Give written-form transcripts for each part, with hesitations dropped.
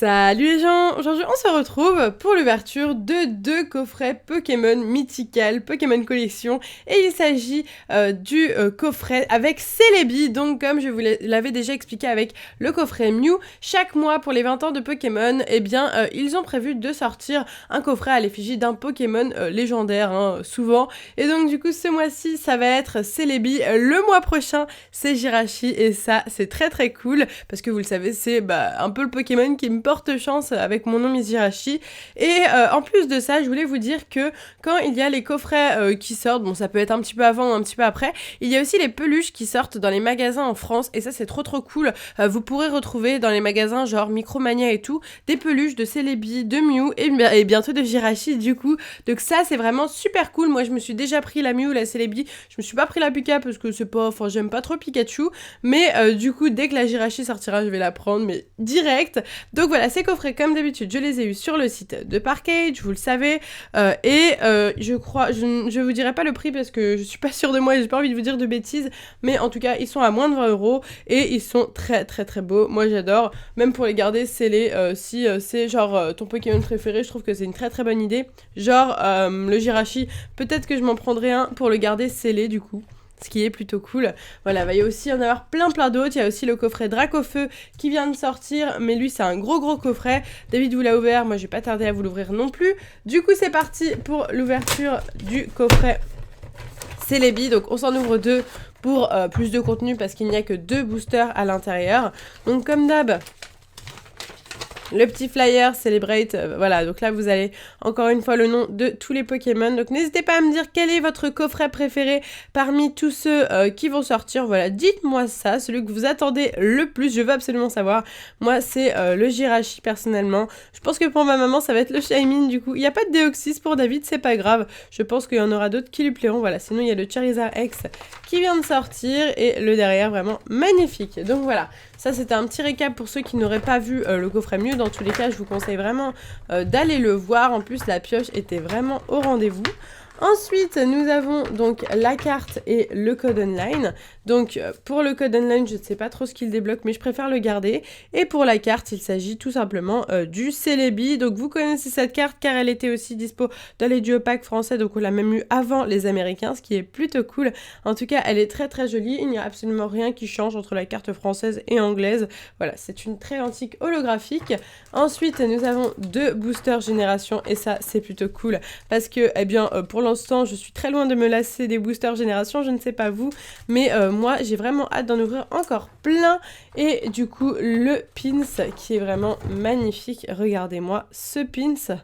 Salut les gens, aujourd'hui on se retrouve pour l'ouverture de 2 coffrets Pokémon Mythical, Pokémon Collection, et il s'agit du coffret avec Celebi. Donc comme je vous l'avais déjà expliqué avec le coffret Mew, chaque mois pour les 20 ans de Pokémon, eh bien ils ont prévu de sortir un coffret à l'effigie d'un Pokémon légendaire, souvent, et donc du coup ce mois-ci ça va être Celebi, le mois prochain c'est Jirachi, et ça c'est très très cool, parce que vous le savez c'est un peu le Pokémon qui me porte chance avec mon nom Miss Jirachi. Et en plus de ça, je voulais vous dire que quand il y a les coffrets qui sortent, bon ça peut être un petit peu avant ou un petit peu après, il y a aussi les peluches qui sortent dans les magasins en France, et ça c'est trop trop cool. Vous pourrez retrouver dans les magasins genre Micromania et tout, des peluches de Celebi, de Mew et bientôt de Jirachi du coup. Donc ça c'est vraiment super cool. Moi je me suis déjà pris la Mew, la Celebi, je me suis pas pris la Pika parce que c'est pas, enfin j'aime pas trop Pikachu, mais du coup dès que la Jirachi sortira je vais la prendre, mais direct. Donc voilà, ces coffrets comme d'habitude je les ai eus sur le site de Parkage, vous le savez, je crois, je vous dirai pas le prix parce que je suis pas sûre de moi et j'ai pas envie de vous dire de bêtises, mais en tout cas ils sont à moins de 20€ et ils sont très très très beaux. Moi j'adore, même pour les garder scellés, si c'est genre ton Pokémon préféré, je trouve que c'est une très très bonne idée. Genre le Jirachi, peut-être que je m'en prendrai un pour le garder scellé du coup, ce qui est plutôt cool. Voilà, il va y aussi y en avoir plein d'autres. Il y a aussi le coffret Dracofeu qui vient de sortir, mais lui c'est un gros coffret. David vous l'a ouvert, moi je vais pas tarder à vous l'ouvrir non plus. Du coup c'est parti pour l'ouverture du coffret Celebi. Donc on s'en ouvre 2 pour plus de contenu parce qu'il n'y a que 2 boosters à l'intérieur. Donc comme d'hab, le petit flyer Celebrate, voilà, donc là vous avez encore une fois le nom de tous les Pokémon. Donc n'hésitez pas à me dire quel est votre coffret préféré parmi tous ceux qui vont sortir. Voilà, dites-moi ça, celui que vous attendez le plus, je veux absolument savoir. Moi c'est le Jirachi personnellement. Je pense que pour ma maman ça va être le Shaymin du coup. Il n'y a pas de Deoxys pour David, c'est pas grave. Je pense qu'il y en aura d'autres qui lui plairont. Voilà, sinon il y a le Charizard X qui vient de sortir et le derrière vraiment magnifique. Donc voilà, ça c'était un petit récap pour ceux qui n'auraient pas vu le coffret Mew. Dans tous les cas, je vous conseille vraiment d'aller le voir. En plus, la pioche était vraiment au rendez-vous. Ensuite, nous avons donc la carte et le code online. Donc pour le code online, je ne sais pas trop ce qu'il débloque, mais je préfère le garder. Et pour la carte, il s'agit tout simplement du Celebi. Donc vous connaissez cette carte car elle était aussi dispo dans les duo packs français. Donc on l'a même eu avant les Américains, ce qui est plutôt cool. En tout cas, elle est très très jolie. Il n'y a absolument rien qui change entre la carte française et anglaise. Voilà, c'est une très antique holographique. Ensuite, nous avons 2 boosters génération et ça, c'est plutôt cool parce que, eh bien, pour l'instant, je suis très loin de me lasser des boosters génération. Je ne sais pas vous, mais moi, j'ai vraiment hâte d'en ouvrir encore plein. Et du coup, le pins qui est vraiment magnifique. Regardez-moi ce pins.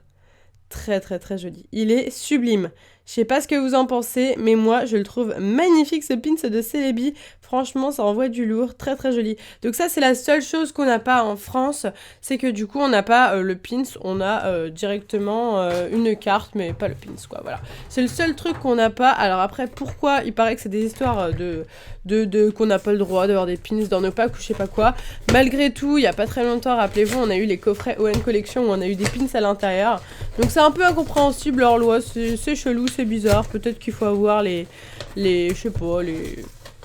Très très très joli. Il est sublime. Je sais pas ce que vous en pensez, mais moi je le trouve magnifique ce pins de Celebi. Franchement, ça envoie du lourd, très très joli. Donc ça c'est la seule chose qu'on n'a pas en France, c'est que du coup on n'a pas le pins, on a directement une carte, mais pas le pins quoi, voilà. C'est le seul truc qu'on n'a pas. Alors après, pourquoi? Il paraît que c'est des histoires qu'on n'a pas le droit d'avoir des pins dans nos packs ou je sais pas quoi. Malgré tout, il y a pas très longtemps, rappelez-vous, on a eu les coffrets ON Collection où on a eu des pins à l'intérieur. Donc c'est un peu incompréhensible leur loi, c'est chelou, c'est bizarre. Peut-être qu'il faut avoir je sais pas,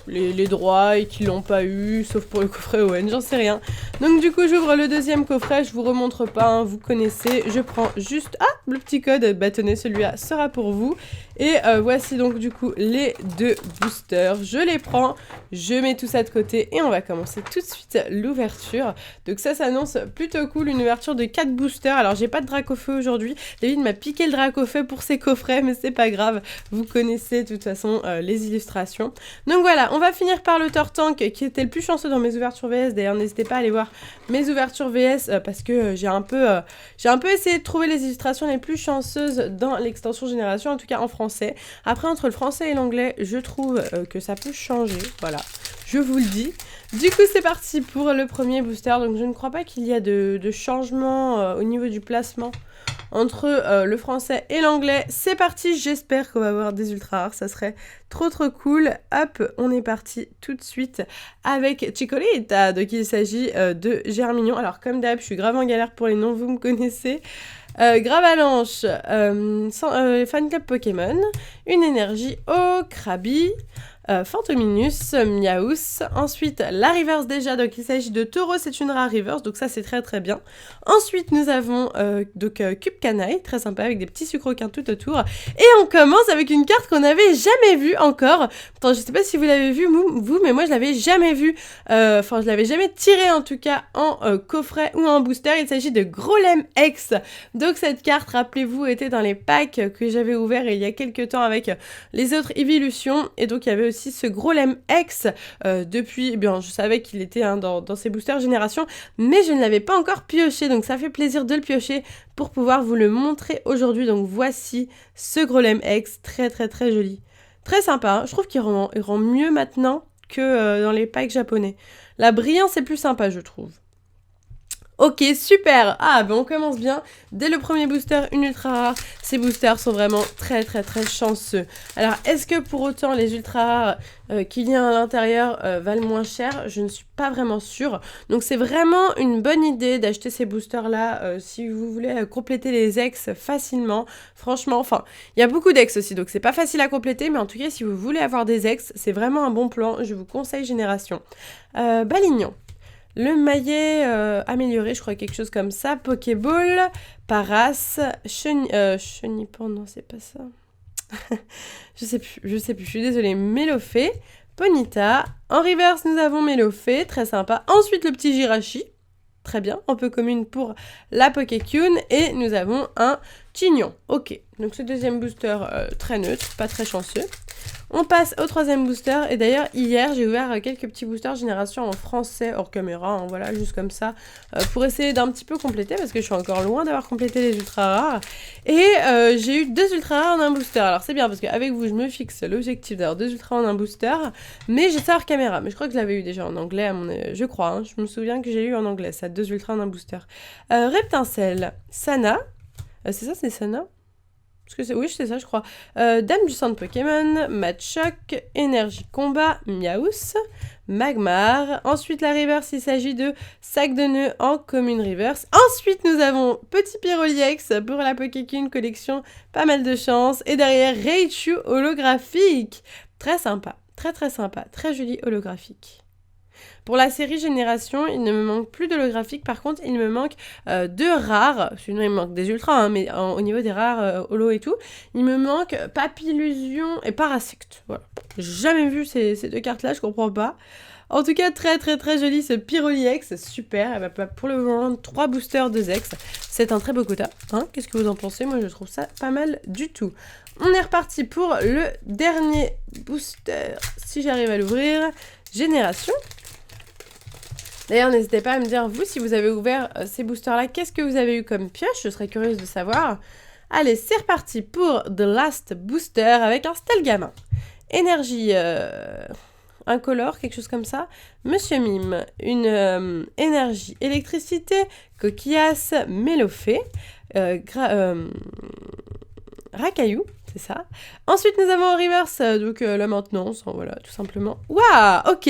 les droits et qu'ils l'ont pas eu, sauf pour le coffret ON, j'en sais rien. Donc du coup j'ouvre le deuxième coffret, je vous remontre pas, hein, vous connaissez, je prends juste, le petit code, tenez, celui-là sera pour vous. Et voici donc du coup les 2 boosters, je les prends, je mets tout ça de côté et on va commencer tout de suite l'ouverture. Donc ça s'annonce plutôt cool, une ouverture de 4 boosters. Alors j'ai pas de Dracofeu aujourd'hui, David m'a piqué le Dracofeu pour ses coffrets, mais c'est pas grave, vous connaissez de toute façon les illustrations. Donc voilà, on va finir par le Tortank qui était le plus chanceux dans mes ouvertures VS. D'ailleurs n'hésitez pas à aller voir mes ouvertures VS parce que j'ai un peu essayé de trouver les illustrations les plus chanceuses dans l'extension génération, en tout cas en français. Après entre le français et l'anglais, je trouve que ça peut changer, voilà, je vous le dis. Du coup c'est parti pour le premier booster. Donc je ne crois pas qu'il y a de changement au niveau du placement entre le français et l'anglais. C'est parti, j'espère qu'on va avoir des ultra rares, ça serait trop cool. Hop, on est parti tout de suite avec Chikorita. Donc il s'agit de Germignon. Alors comme d'hab, je suis grave en galère pour les noms, vous me connaissez. Gravalanche, fan club Pokémon, une énergie au Krabi, Fantominus, Miaus. Ensuite, la reverse déjà, donc il s'agit de Taureau, c'est une rare reverse, donc ça c'est très très bien. Ensuite, nous avons Cube Canaille, très sympa, avec des petits sucroquins tout autour. Et on commence avec une carte qu'on n'avait jamais vue encore. Attends, je sais pas si vous l'avez vue, vous, mais moi je l'avais jamais vue. Enfin, je l'avais jamais tirée en tout cas en coffret ou en booster. Il s'agit de Grolem X. Donc cette carte, rappelez-vous, était dans les packs que j'avais ouverts il y a quelques temps avec les autres Evolutions. Et donc il y avait aussi ce Grolem X depuis, eh bien je savais qu'il était dans ces boosters génération, mais je ne l'avais pas encore pioché, donc ça fait plaisir de le piocher pour pouvoir vous le montrer aujourd'hui. Donc voici ce Grolem X, très très très joli, très sympa, hein. Je trouve qu'il rend mieux maintenant que dans les packs japonais. La brillance est plus sympa, je trouve. Ok, super. Ah, ben on commence bien. Dès le premier booster, une ultra rare. Ces boosters sont vraiment très très très chanceux. Alors, est-ce que pour autant les ultra rares qu'il y a à l'intérieur valent moins cher? Je ne suis pas vraiment sûre. Donc c'est vraiment une bonne idée d'acheter ces boosters-là si vous voulez compléter les ex facilement. Franchement, enfin, il y a beaucoup d'ex aussi, donc c'est pas facile à compléter. Mais en tout cas, si vous voulez avoir des ex, c'est vraiment un bon plan. Je vous conseille Génération. Balignon. Le maillet amélioré, je crois quelque chose comme ça. Pokéball, Paras, Chenipan, non c'est pas ça. je sais plus, je suis désolée. Melofé, Ponyta. En reverse, nous avons Melofé, très sympa. Ensuite, le petit Jirachi, très bien, en peu commune pour la Pokécune. Et nous avons un Chignon. Ok, donc ce deuxième booster très neutre, pas très chanceux. On passe au troisième booster, et d'ailleurs hier j'ai ouvert quelques petits boosters génération en français hors caméra, hein, voilà, juste comme ça, pour essayer d'un petit peu compléter, parce que je suis encore loin d'avoir complété les ultra rares, et j'ai eu 2 ultra rares en un booster. Alors c'est bien, parce qu'avec vous je me fixe l'objectif d'avoir 2 ultra en un booster, mais j'ai ça hors caméra, mais je crois que je l'avais eu déjà en anglais, je crois, hein, je me souviens que j'ai eu en anglais, ça, 2 ultra en un booster. Reptincelle, Sana, c'est ça, c'est Sana? Parce que oui, c'est ça, je crois. Dame du centre Pokémon, Machoc, Énergie Combat, Miaus, Magmar. Ensuite, la reverse, il s'agit de Sac de nœuds en commune reverse. Ensuite, nous avons Petit Pyroliex pour la Pokécune collection. Pas mal de chance. Et derrière, Raichu holographique. Très sympa, très très sympa, très joli holographique. Pour la série Génération, il ne me manque plus d'holographique, par contre, il me manque de rares, sinon il me manque des ultras, hein, mais au niveau des rares holo et tout, il me manque Papillusion et Parasect. Voilà. J'ai jamais vu ces 2 cartes-là, je comprends pas. En tout cas, très très très joli ce Pyroliex, super. Et bah, pour le moment, 3 boosters, 2 ex. C'est un très beau quota. Hein, qu'est-ce que vous en pensez? Moi, je trouve ça pas mal du tout. On est reparti pour le dernier booster, si j'arrive à l'ouvrir. Génération. D'ailleurs, n'hésitez pas à me dire, vous, si vous avez ouvert ces boosters-là, qu'est-ce que vous avez eu comme pioche? Je serais curieuse de savoir. Allez, c'est reparti pour The Last Booster avec un Stelgamin. Énergie incolore, quelque chose comme ça. Monsieur Mime, une énergie électricité, Coquillasse, Melofé, Racaillou. C'est ça. Ensuite, nous avons en reverse, donc la maintenance, voilà, tout simplement. Waouh, ok.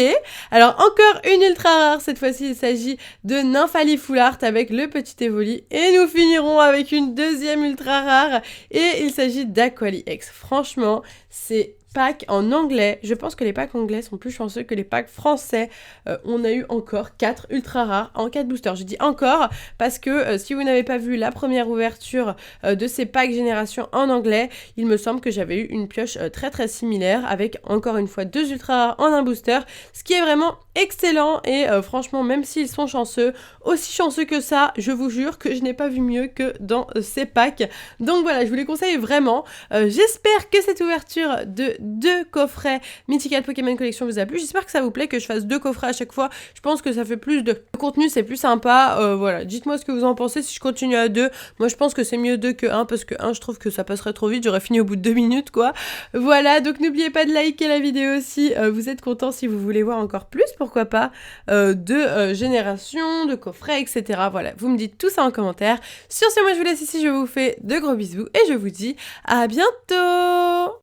Alors, encore une ultra rare. Cette fois-ci, il s'agit de Nymphali Full Art avec le petit Evoli. Et nous finirons avec une deuxième ultra rare. Et il s'agit d'Aquali X. Franchement, c'est packs en anglais. Je pense que les packs anglais sont plus chanceux que les packs français. On a eu encore 4 ultra rares en 4 boosters. Je dis encore parce que si vous n'avez pas vu la première ouverture de ces packs génération en anglais, il me semble que j'avais eu une pioche très très similaire avec encore une fois 2 ultra rares en un booster, ce qui est vraiment excellent et franchement, même s'ils sont chanceux, aussi chanceux que ça, je vous jure que je n'ai pas vu mieux que dans ces packs. Donc voilà, je vous les conseille vraiment. J'espère que cette ouverture de 2 coffrets Mythical Pokémon Collection vous a plu. J'espère que ça vous plaît, que je fasse 2 coffrets à chaque fois. Je pense que ça fait plus de contenu, c'est plus sympa. Voilà, dites-moi ce que vous en pensez si je continue à 2. Moi, je pense que c'est mieux 2 que 1 parce que 1, je trouve que ça passerait trop vite. J'aurais fini au bout de 2 minutes, quoi. Voilà, donc n'oubliez pas de liker la vidéo si vous êtes content, si vous voulez voir encore plus, pourquoi pas, de génération, de coffrets, etc. Voilà, vous me dites tout ça en commentaire. Sur ce, moi, je vous laisse ici. Je vous fais de gros bisous et je vous dis à bientôt!